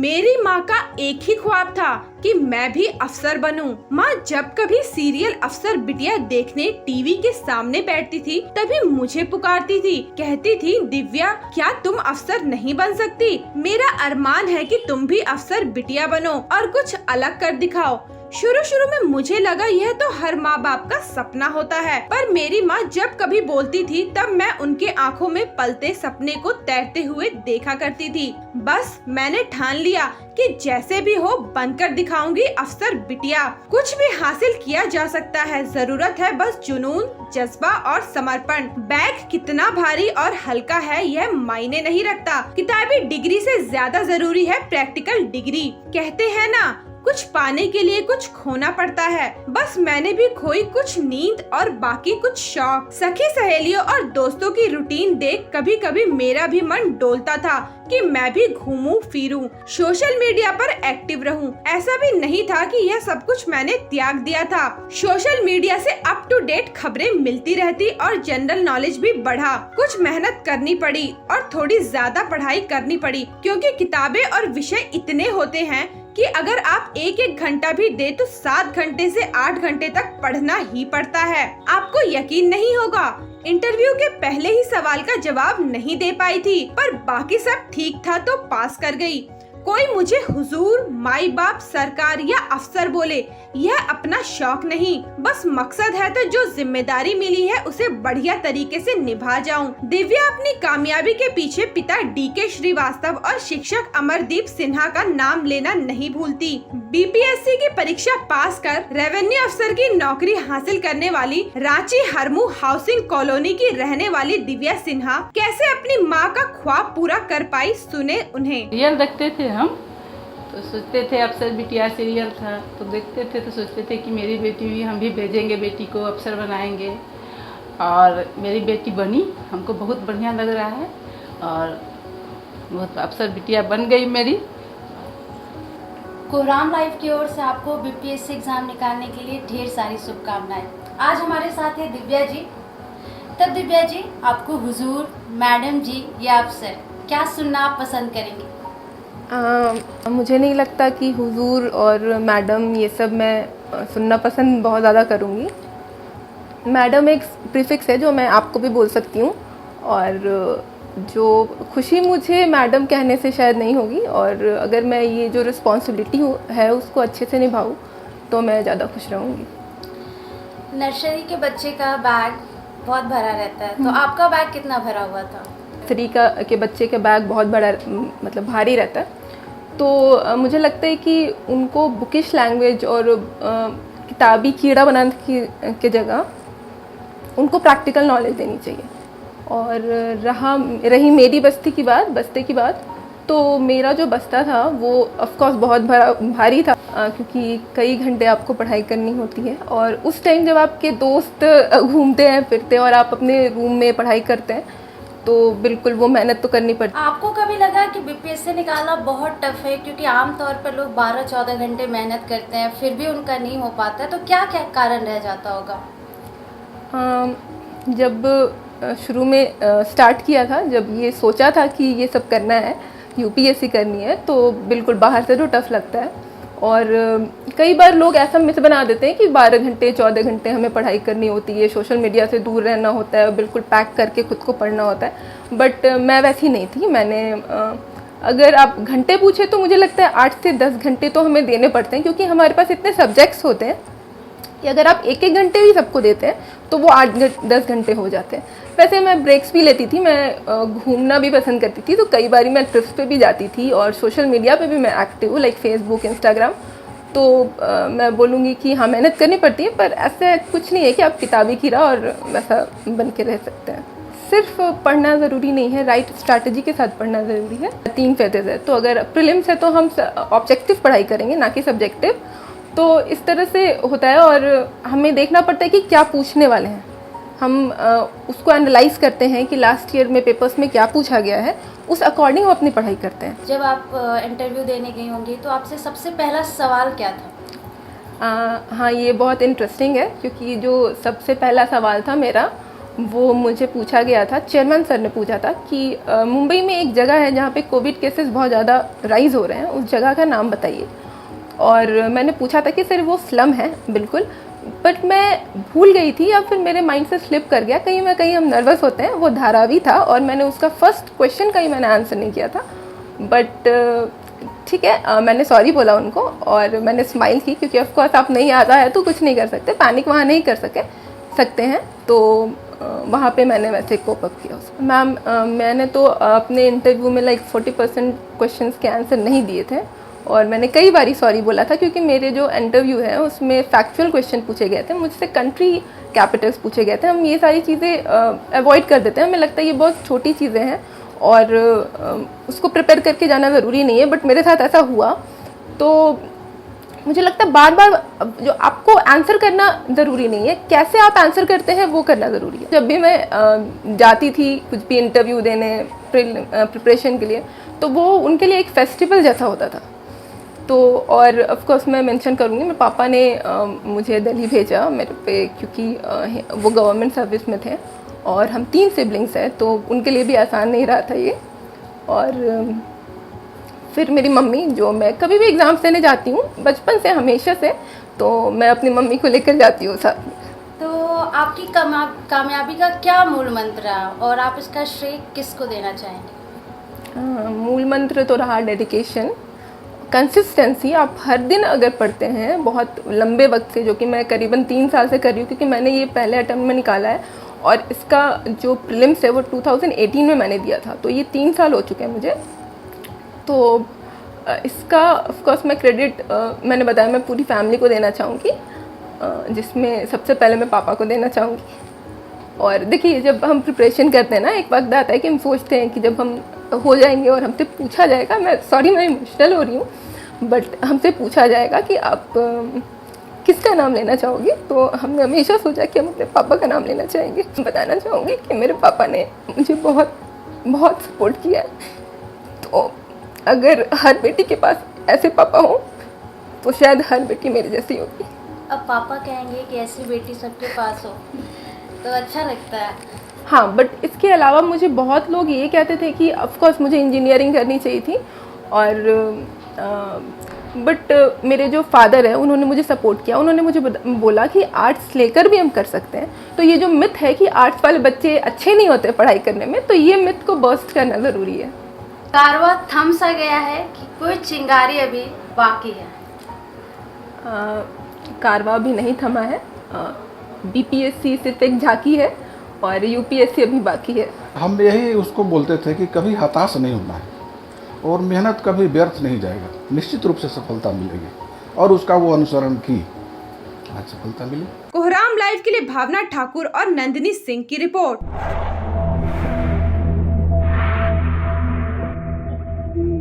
मेरी माँ का एक ही ख्वाब था कि मैं भी अफसर बनूं। माँ जब कभी सीरियल अफसर बिटिया देखने टीवी के सामने बैठती थी तभी मुझे पुकारती थी, कहती थी दिव्या क्या तुम अफसर नहीं बन सकती? मेरा अरमान है कि तुम भी अफसर बिटिया बनो और कुछ अलग कर दिखाओ। शुरू में मुझे लगा यह तो हर माँ बाप का सपना होता है, पर मेरी माँ जब कभी बोलती थी तब मैं उनके आंखों में पलते सपने को तैरते हुए देखा करती थी। बस मैंने ठान लिया कि जैसे भी हो बनकर दिखाऊंगी अफसर बिटिया। कुछ भी हासिल किया जा सकता है, जरूरत है बस जुनून, जज्बा और समर्पण। बैग कितना भारी और हल्का है यह मायने नहीं रखता, किताबी डिग्री से ज्यादा जरूरी है प्रैक्टिकल डिग्री। कहते हैं ना कुछ पाने के लिए कुछ खोना पड़ता है, बस मैंने भी खोई कुछ नींद और बाकी कुछ शौक। सखी सहेलियों और दोस्तों की रूटीन देख कभी कभी मेरा भी मन डोलता था कि मैं भी घूमूं फिरूं, सोशल मीडिया पर एक्टिव रहूं। ऐसा भी नहीं था कि यह सब कुछ मैंने त्याग दिया था। सोशल मीडिया से अप टू डेट खबरें मिलती रहती और जनरल नॉलेज भी बढ़ा। कुछ मेहनत करनी पड़ी और थोड़ी ज्यादा पढ़ाई करनी पड़ी, क्योंकि किताबें और विषय इतने होते हैं कि अगर आप एक घंटा भी दे तो 7 घंटे से 8 घंटे तक पढ़ना ही पड़ता है। आपको यकीन नहीं होगा, इंटरव्यू के पहले ही सवाल का जवाब नहीं दे पाई थी, पर बाकी सब ठीक था तो पास कर गई। कोई मुझे हुजूर, माई बाप, सरकार या अफसर बोले, यह अपना शौक नहीं, बस मकसद है तो जो जिम्मेदारी मिली है उसे बढ़िया तरीके से निभा जाऊं। दिव्या अपनी कामयाबी के पीछे पिता DK श्रीवास्तव और शिक्षक अमरदीप सिन्हा का नाम लेना नहीं भूलती। BPSC की परीक्षा पास कर रेवेन्यू अफसर की नौकरी हासिल करने वाली रांची हरमू हाउसिंग कॉलोनी की रहने वाली दिव्या सिन्हा कैसे अपनी माँ का ख्वाब पूरा कर पाई, सुने उन्हें। रियल देखते थे हम तो सोचते थे अफसर बिटिया सीरियल था तो देखते थे तो सोचते थे कि मेरी बेटी भी, हम भी भेजेंगे बेटी को, अफसर बनाएंगे। और मेरी बेटी बनी, हमको बहुत बढ़िया लग रहा है और बहुत अफसर बिटिया बन गई मेरी। कोहराम लाइव की ओर से आपको BPSC एग्जाम निकालने के लिए ढेर सारी शुभकामनाएं। आज हमारे साथ है दिव्या जी। तब दिव्या जी, आपको हुजूर, मैडम जी या अफसर, क्या सुनना आप पसंद करेंगे? मुझे नहीं लगता कि हुजूर और मैडम ये सब मैं सुनना पसंद बहुत ज़्यादा करूँगी। मैडम एक प्रीफिक्स है जो मैं आपको भी बोल सकती हूँ, और जो खुशी मुझे मैडम कहने से शायद नहीं होगी, और अगर मैं ये जो रिस्पॉन्सिबिलिटी है उसको अच्छे से निभाऊँ तो मैं ज़्यादा खुश रहूँगी। नर्सरी के बच्चे का बैग बहुत भरा रहता है, तो आपका बैग कितना भरा हुआ था? नर्सरी के बच्चे का बैग बहुत बड़ा, मतलब भारी रहता है, तो मुझे लगता है कि उनको बुकिश लैंग्वेज और किताबी कीड़ा बनाने की जगह उनको प्रैक्टिकल नॉलेज देनी चाहिए। और रही मेरी बस्ते की बात, तो मेरा जो बस्ता था वो ऑफ कोर्स बहुत भारी था, क्योंकि कई घंटे आपको पढ़ाई करनी होती है, और उस टाइम जब आपके दोस्त घूमते हैं फिरते हैं और आप अपने रूम में पढ़ाई करते हैं तो बिल्कुल वो मेहनत तो करनी पड़ती है। आपको कभी लगा कि BPSC निकालना बहुत टफ है, क्योंकि आमतौर पर लोग 12-14 घंटे मेहनत करते हैं फिर भी उनका नहीं हो पाता है, तो क्या क्या कारण रह जाता होगा? जब शुरू में स्टार्ट किया था, जब ये सोचा था कि ये सब करना है, UPSC करनी है, तो बिल्कुल बाहर से तो टफ लगता है। और कई बार लोग ऐसा मिथ बना देते हैं कि 12 घंटे 14 घंटे हमें पढ़ाई करनी होती है, सोशल मीडिया से दूर रहना होता है, बिल्कुल पैक करके खुद को पढ़ना होता है। बट मैं वैसी नहीं थी। मैंने अगर आप घंटे पूछे तो मुझे लगता है 8 से 10 घंटे तो हमें देने पड़ते हैं, क्योंकि हमारे पास इतने सब्जेक्ट्स होते हैं कि अगर आप एक घंटे भी सबको देते हैं तो वो 8-10 घंटे हो जाते हैं। वैसे मैं ब्रेक्स भी लेती थी, मैं घूमना भी पसंद करती थी, तो कई बार मैं ट्रिप्स पे भी जाती थी, और सोशल मीडिया पे भी मैं एक्टिव हूँ, लाइक फेसबुक, इंस्टाग्राम। तो मैं बोलूँगी कि हाँ, मेहनत करनी पड़ती है, पर ऐसा कुछ नहीं है कि आप किताबी कीड़ा और वैसा बन के रह सकते हैं। सिर्फ पढ़ना ज़रूरी नहीं है, राइट स्ट्रैटेजी के साथ पढ़ना ज़रूरी है। 3 फेजेस है, तो अगर प्रीलिम्स है तो हम ऑब्जेक्टिव पढ़ाई करेंगे, ना कि सब्जेक्टिव। तो इस तरह से होता है, और हमें देखना पड़ता है कि क्या पूछने वाले हैं। हम उसको एनालाइज करते हैं कि लास्ट ईयर में पेपर्स में क्या पूछा गया है, उस अकॉर्डिंग हम अपनी पढ़ाई करते हैं। जब आप इंटरव्यू देने गई होंगी तो आपसे सबसे पहला सवाल क्या था? हाँ, ये बहुत इंटरेस्टिंग है, क्योंकि जो सबसे पहला सवाल था मेरा वो मुझे पूछा गया था, चेयरमैन सर ने पूछा था कि मुंबई में एक जगह है जहाँ पे कोविड केसेस बहुत ज़्यादा राइज हो रहे हैं, उस जगह का नाम बताइए। और मैंने पूछा था कि सर वो स्लम है बिल्कुल, बट मैं भूल गई थी या फिर मेरे माइंड से स्लिप कर गया, कहीं ना कहीं हम नर्वस होते हैं, वो धारावी था और मैंने उसका फर्स्ट क्वेश्चन कहीं मैंने आंसर नहीं किया था। बट ठीक है, मैंने सॉरी बोला उनको और मैंने स्माइल की, क्योंकि ऑफ कोर्स आप नहीं आता है तो कुछ नहीं कर सकते, पैनिक वहाँ नहीं कर सकते हैं, तो वहाँ पे मैंने वैसे कोप अप किया उसको। मैम मैंने तो अपने इंटरव्यू में लाइक 40% क्वेश्चंस के आंसर नहीं दिए थे और मैंने कई बारी सॉरी बोला था, क्योंकि मेरे जो इंटरव्यू है उसमें फैक्चुअल क्वेश्चन पूछे गए थे, मुझसे कंट्री कैपिटल्स पूछे गए थे। हम ये सारी चीज़ें अवॉइड कर देते हैं, हमें लगता है ये बहुत छोटी चीज़ें हैं और उसको प्रिपेयर करके जाना ज़रूरी नहीं है, बट मेरे साथ ऐसा हुआ। तो मुझे लगता है बार बार जो आपको आंसर करना ज़रूरी नहीं है, कैसे आप आंसर करते हैं वो करना ज़रूरी है। जब भी मैं जाती थी कुछ भी इंटरव्यू देने प्रिपरेशन के लिए, तो वो उनके लिए एक फेस्टिवल जैसा होता था। तो और ऑफ कोर्स मैं मेंशन करूँगी, मेरे पापा ने मुझे दिल्ली भेजा मेरे पे, क्योंकि वो गवर्नमेंट सर्विस में थे और हम 3 सिबलिंग्स हैं, तो उनके लिए भी आसान नहीं रहा था ये। और फिर मेरी मम्मी, जो मैं कभी भी एग्ज़ाम्स देने जाती हूँ बचपन से हमेशा से, तो मैं अपनी मम्मी को लेकर जाती हूँ साथ में। तो आपकी कामयाबी का क्या मूल मंत्र रहा और आप इसका श्रेय किसको देना चाहेंगे? मूल मंत्र तो रहा डेडिकेशन, कंसिस्टेंसी। आप हर दिन अगर पढ़ते हैं बहुत लंबे वक्त से, जो कि मैं करीबन 3 साल से कर रही हूँ, क्योंकि मैंने ये पहले अटेम्प्ट में निकाला है और इसका जो प्रीलिम्स है वो 2018 में मैंने दिया था, तो ये 3 साल हो चुके हैं मुझे। तो इसका ऑफ कोर्स मैं क्रेडिट मैंने बताया मैं पूरी फैमिली को देना चाहूँगी, जिसमें सबसे पहले मैं पापा को देना चाहूँगी। और देखिए, जब हम प्रिपरेशन करते हैं ना, एक वक्त आता है कि हम सोचते हैं कि जब हम हो जाएंगे और हमसे पूछा जाएगा, मैं इमोशनल हो रही हूँ, बट हमसे पूछा जाएगा कि आप किसका नाम लेना चाहोगे, तो हमने हमेशा सोचा कि हम अपने पापा का नाम लेना चाहेंगे। बताना चाहूँगी कि मेरे पापा ने मुझे बहुत बहुत सपोर्ट किया है, तो अगर हर बेटी के पास ऐसे पापा हो तो शायद हर बेटी मेरे जैसी होगी। अब पापा कहेंगे कि ऐसी बेटी सबके पास हो तो अच्छा लगता है। हाँ, बट इसके अलावा मुझे बहुत लोग ये कहते थे कि ऑफ कोर्स मुझे इंजीनियरिंग करनी चाहिए थी, और बट मेरे जो फादर है उन्होंने मुझे सपोर्ट किया, उन्होंने मुझे बोला कि आर्ट्स लेकर भी हम कर सकते हैं। तो ये जो मिथ है कि आर्ट्स वाले बच्चे अच्छे नहीं होते पढ़ाई करने में, तो ये मिथ को बर्स्ट करना ज़रूरी है। कारवा थम सा गया है कि कोई चिंगारी अभी बाकी है? कारवा भी नहीं थमा है, बीपीएससी सिर्फ एक झांकी है और यूपीएससी अभी बाकी है। हम यही उसको बोलते थे कि कभी हताश नहीं होना है और मेहनत कभी व्यर्थ नहीं जाएगा, निश्चित रूप से सफलता मिलेगी, और उसका वो अनुसरण की, आज सफलता मिली। कोहराम लाइव के लिए भावना ठाकुर और नंदिनी सिंह की रिपोर्ट।